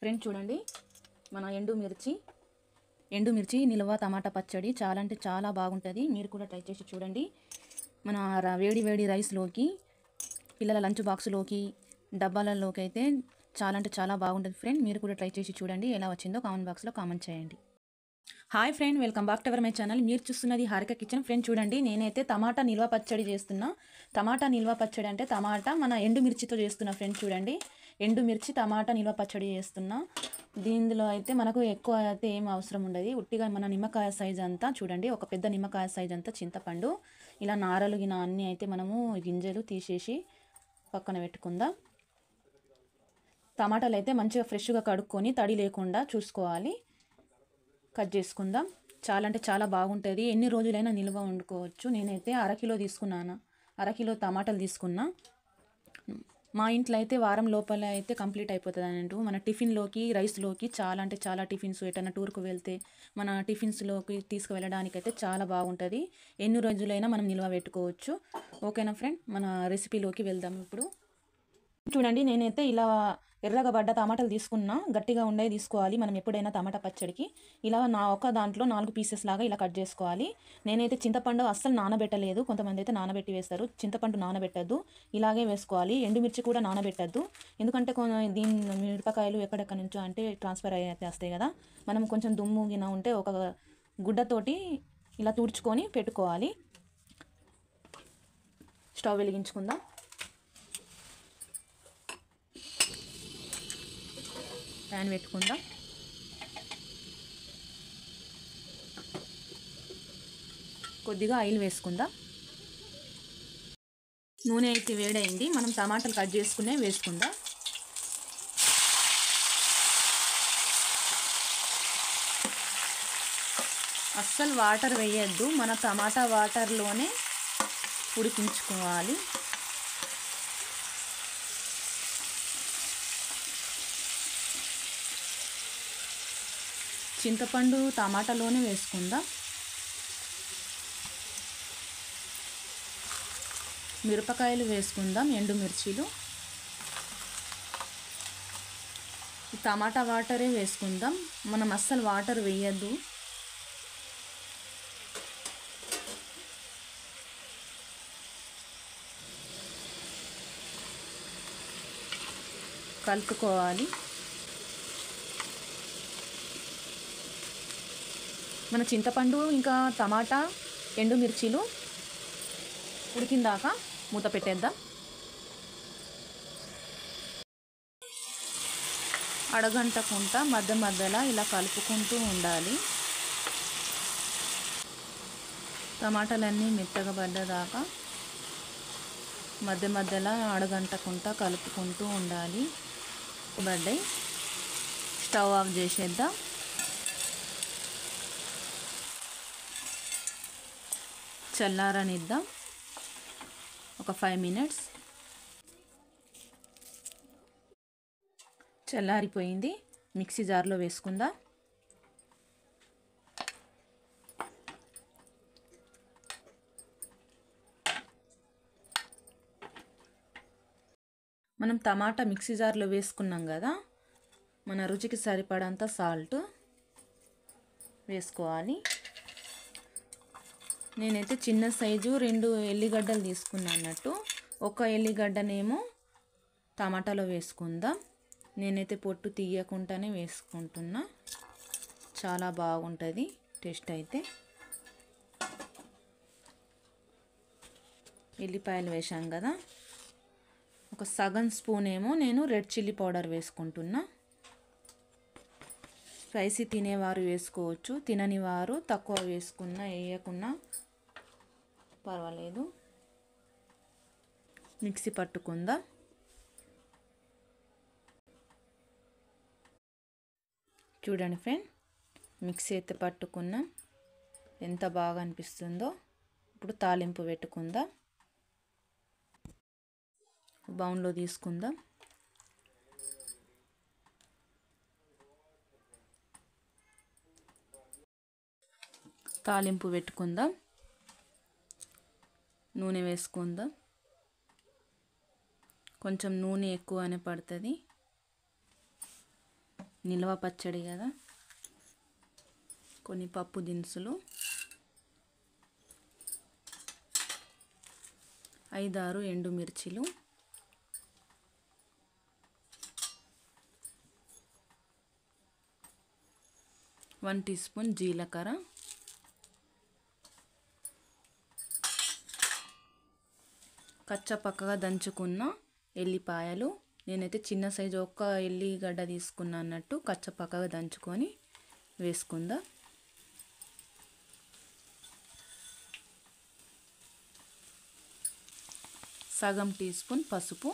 Friends చూడండి, మన ఎండుమిర్చి నిల్వ టమాటా పచ్చడి చాలా అంటే చాలా బాగుంటుంది. మీరు కూడా ట్రై చేసి చూడండి. మన వేడి వేడి రైస్లోకి, పిల్లల లంచ్ బాక్స్లోకి, డబ్బాలలోకి అయితే చాలా అంటే చాలా బాగుంటుంది ఫ్రెండ్. మీరు కూడా ట్రై చేసి చూడండి. ఎలా వచ్చిందో కామెంట్ బాక్స్లో కామెంట్ చేయండి. Hi friend, welcome back to our my channel. మీరు చూస్తున్నది హారిక కిచెన్. ఫ్రెండ్ చూడండి, నేనైతే టమాటా నిల్వ పచ్చడి చేస్తున్నా. టమాటా నిల్వ పచ్చడి అంటే టమాటా మన ఎండుమిర్చితో చేస్తున్నా. ఫ్రెండ్ చూడండి, ఎండుమిర్చి టమాటా నిల్వ పచ్చడి చేస్తున్నా. దీనిలో అయితే మనకు ఎక్కువ అయితే ఏం అవసరం ఉండదు. ఉట్టిగా మన నిమ్మకాయ సైజ్ అంతా చూడండి, ఒక పెద్ద నిమ్మకాయ సైజ్ అంతా చింతపండు, ఇలా నారలు గిన అన్నీ అయితే మనము గింజలు తీసేసి పక్కన పెట్టుకుందాం. టమాటాలు అయితే మంచిగా ఫ్రెష్గా కడుక్కొని తడి లేకుండా చూసుకోవాలి. కట్ చేసుకుందాం. చాలా అంటే చాలా బాగుంటుంది. ఎన్ని రోజులైనా నిల్వ వండుకోవచ్చు. నేనైతే అరకిలో టమాటాలు తీసుకున్నా. మా ఇంట్లో అయితే వారం లోపల అయితే కంప్లీట్ అయిపోతుంది అన్నట్టు. మన టిఫిన్లోకి, రైస్లోకి చాలా అంటే చాలా టిఫిన్స్, ఎటన్నా టూర్కు వెళ్తే మన టిఫిన్స్లోకి తీసుకువెళ్ళడానికి అయితే చాలా బాగుంటుంది. ఎన్ని రోజులైనా మనం నిల్వ పెట్టుకోవచ్చు. ఓకేనా ఫ్రెండ్, మన రెసిపీలోకి వెళ్దాం ఇప్పుడు. చూడండి, నేనైతే ఇలా ఎర్రగా పడ్డ టమాటాలు తీసుకున్నా. గట్టిగా ఉండేవి తీసుకోవాలి మనం ఎప్పుడైనా టమాటా పచ్చడికి. ఇలా ఒక దాంట్లో 4 పీసెస్ లాగా ఇలా కట్ చేసుకోవాలి. నేనైతే చింతపండు అస్సలు నానబెట్టలేదు. కొంతమంది అయితే నానబెట్టి వేస్తారు. చింతపండు నానబెట్టద్దు, ఇలాగే వేసుకోవాలి. ఎండుమిర్చి కూడా నానబెట్టద్దు, ఎందుకంటే దీని మిరపకాయలు ఎక్కడెక్కడి నుంచో అంటే ట్రాన్స్ఫర్ అయితే వస్తాయి కదా. మనం కొంచెం దుమ్ము గిన ఉంటే ఒక గుడ్డతోటి ఇలా తుడుచుకొని పెట్టుకోవాలి. స్టవ్ వెలిగించుకుందాం. ప్యాన్ పెట్టుకుందాం. కొద్దిగా ఆయిల్ వేసుకుందాం. నూనె అయితే వేడైంది. మనం టమాటాలు కట్ చేసుకునే వేసుకుందాం. అస్సలు వాటర్ వేయద్దు, మన టమాటా వాటర్లోనే ఉడికించుకోవాలి. చింతపండు టమాటాలోనే వేసుకుందాం. మిరపకాయలు వేసుకుందాం, ఎండుమిర్చీలు. టమాటా వాటరే వేసుకుందాం, మనం అస్సలు వాటర్ వేయద్దు. కలుపుకోవాలి. మన చింతపండు ఇంకా టమాటా, ఎండుమిర్చీలు ఉడికిందాక మూత పెట్టేద్దాం. అడగంటకుంటా మధ్య మధ్యలో ఇలా కలుపుకుంటూ ఉండాలి. టమాటాలన్నీ మెత్తగా పడ్డదాకా మధ్య మధ్యలో అడగంటకుంటా కలుపుకుంటూ ఉండాలి. స్టవ్ ఆఫ్ చేసేద్దాం. చల్లారనిద్దాం ఒక 5 minutes. చల్లారిపోయింది. మిక్సీ జార్లో వేసుకుందాం. మనం టమాటా మిక్సీ జార్లో వేసుకున్నాం కదా, మన రుచికి సరిపడంత సాల్ట్ వేసుకోవాలి. నేనైతే చిన్న సైజు 2 ఎల్లిగడ్డలు తీసుకున్నా అన్నట్టు. ఒక ఎల్లిగడ్డనేమో టమాటాలో వేసుకుందాం. నేనైతే పొట్టు తీయకుండానే వేసుకుంటున్నా. చాలా బాగుంటుంది టేస్ట్ అయితే. ఎల్లిపాయలు వేసాం కదా, ఒక సగం స్పూన్ ఏమో నేను రెడ్ చిల్లీ పౌడర్ వేసుకుంటున్నా. స్పైసీ తినేవారు వేసుకోవచ్చు, తినని వారు తక్కువ వేసుకున్నా వేయకున్నా పర్వాలేదు. మిక్సీ పట్టుకుందాం. చూడండి ఫ్రెండ్, మిక్సీ అయితే పట్టుకున్నాం. ఎంత బాగా అనిపిస్తుందో. ఇప్పుడు తాలింపు పెట్టుకుందాం. బౌన్లో తీసుకుందాం. తాలింపు పెట్టుకుందాం. నూనె వేసుకుందాం. కొంచెం నూనె ఎక్కువనే పడుతుంది. నిల్వ పచ్చడి కదా. కొన్ని పప్పు దినుసులు, 5-6 ఎండుమిర్చిలు, 1 టీ స్పూన్ జీలకర్ర, కచ్చపక్కగా దంచుకున్న ఎల్లిపాయలు. నేనైతే చిన్న సైజు ఒక్క ఎల్లిగడ్డ తీసుకున్నా అన్నట్టు కచ్చపక్కగా దంచుకొని వేసుకుందాం. సగం టీ స్పూన్ పసుపు,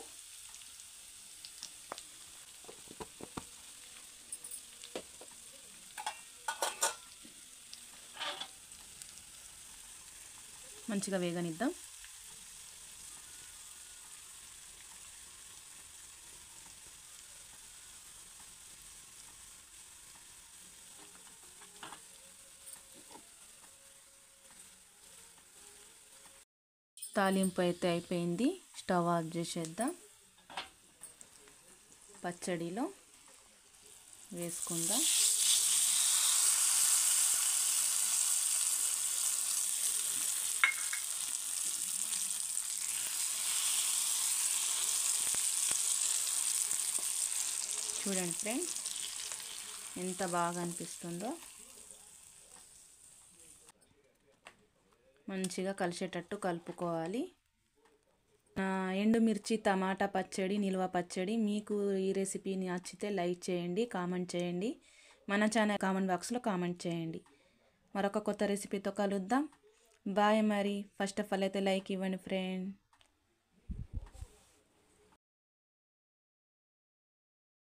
మంచిగా వేగనిద్దాం. తాలింపు అయితే అయిపోయింది. స్టవ్ ఆఫ్ చేసేద్దాం. పచ్చడిలో వేసుకుందాం. చూడండి ఫ్రెండ్స్ ఎంత బాగా అనిపిస్తుందో. మంచిగా కలిసేటట్టు కలుపుకోవాలి. ఎండుమిర్చి టమాటా పచ్చడి, నిల్వ పచ్చడి మీకు ఈ రెసిపీ నచ్చితే లైక్ చేయండి, కామెంట్ చేయండి. మన ఛానల్ కామెంట్ బాక్స్లో కామెంట్ చేయండి. మరొక కొత్త రెసిపీతో కలుద్దాం. బాయ్. మరి ఫస్ట్ ఆఫ్ ఆల్ అయితే లైక్ ఇవ్వండి ఫ్రెండ్.